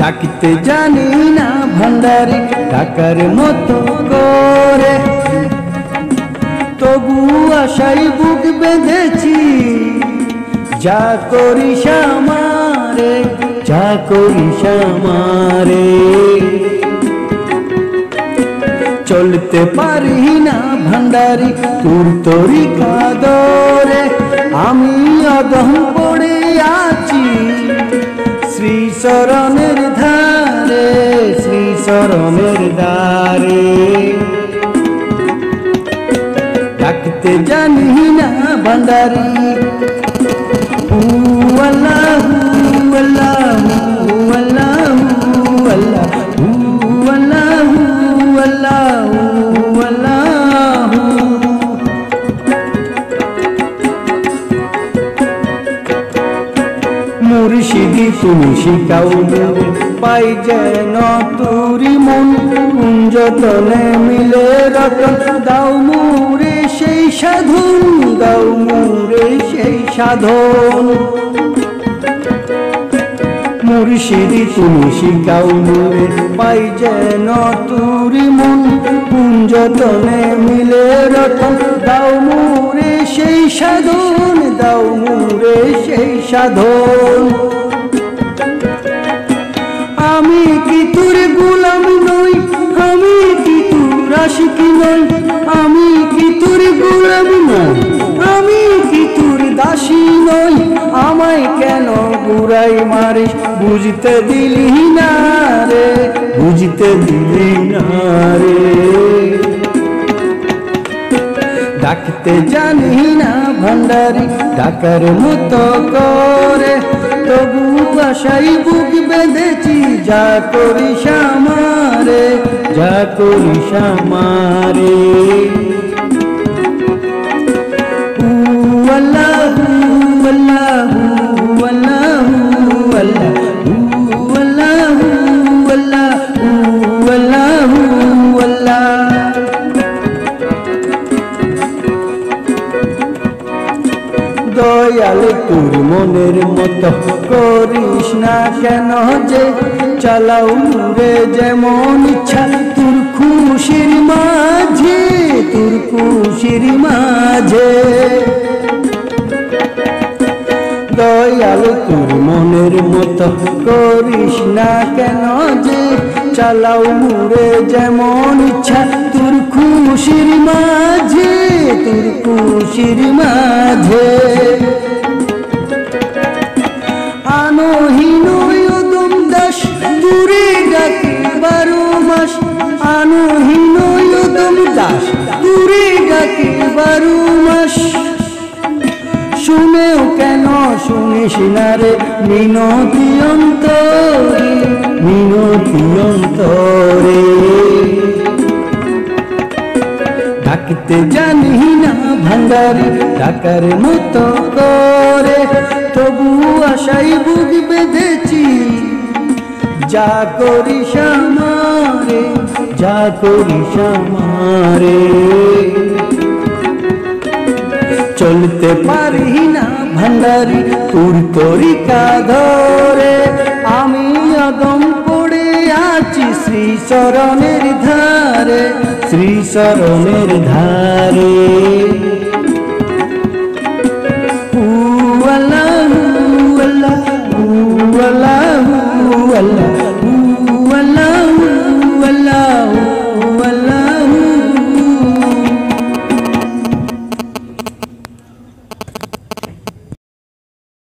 ডাকতে জানি না ভান্ডারি ডাকার মতো করে, তবু আশাই বুক বেঁধেছি। যা করিস আমারে, যা করিস আমারে, চলতে পারি না ভান্ডারি তোর তরিকা ধরে। আমি অদম পড়ে আছি শ্রী চরণের ধারে, শ্রী চরণের দ্বারে। ডাকতে জানি না ভান্ডারি আল্লাহু আল্লাহু আল্লাহু আল্লাহু আল্লাহু আল্লাহু আল্লাহু। মুর্শিদি তুমি শিখাও মোরে, পাই যেন তোরি মন। কুঞ্জতনে মিলে রতন, দাও মোরে সেই সাধন, দাও মোরে সেই সাধন। মুর্শিদি তুমি শিখাও মোরে, পাই যেন তোরি মন। কুঞ্জতনে মিলে রতন, দাও মোরে সেই সাধন, দাও মোরে সেই সাধন। আমি কি তোর গোলাম নই, আমি কি তোর আশিক নই, আমি কি তোর গোলাম নই, আমি কি তোর দাসী নই। আমায় কেন ঘুরাই মারিস, বুঝতে দিলি না রে, বুঝতে দিলি না রে। ডাকতে জানি না ভান্ডারি ডাকার মতো করে, তবু আশাই বুক বেঁধেছি। যা করিস আমারে, যা করিস আমারে। আল্লাহু আল্লাহু আল্লাহু আল্লাহু আল্লাহু আল্লাহু আল্লাহ। দয়াল তোর মনের মতো করিস না কেন যে, চালাও রে যেমন ইচ্ছা তোর খুশির মাঝে, তোর খুশির মাঝে। দয়াল তোর মনের মতো করিস না কেন যে, চালাও রে যেমন ইচ্ছা তোর খুশির মাঝে, তোর খুশির মাঝে। আনহীন উদম দাস তোরে ডাকে 12 মাস, আনহীন উদম দাস তোরে ডাকে 12 মাস। শুনেও কেন শুনিস না রে মিনতি অন্তরে, মিনতি অন্তরে। ডাকতে জানি না ভান্ডারি ডাকার মতো করে, তবু আশাই বুক বেঁধেছি। যা করিস আমারে, যা করিস আমারে, চলতে পারি না ভান্ডারি তোর তরিকা ধরে। আমি অদম পড়ে আছি শ্রী চরণের ধারে, শ্রী চরণের ধারে।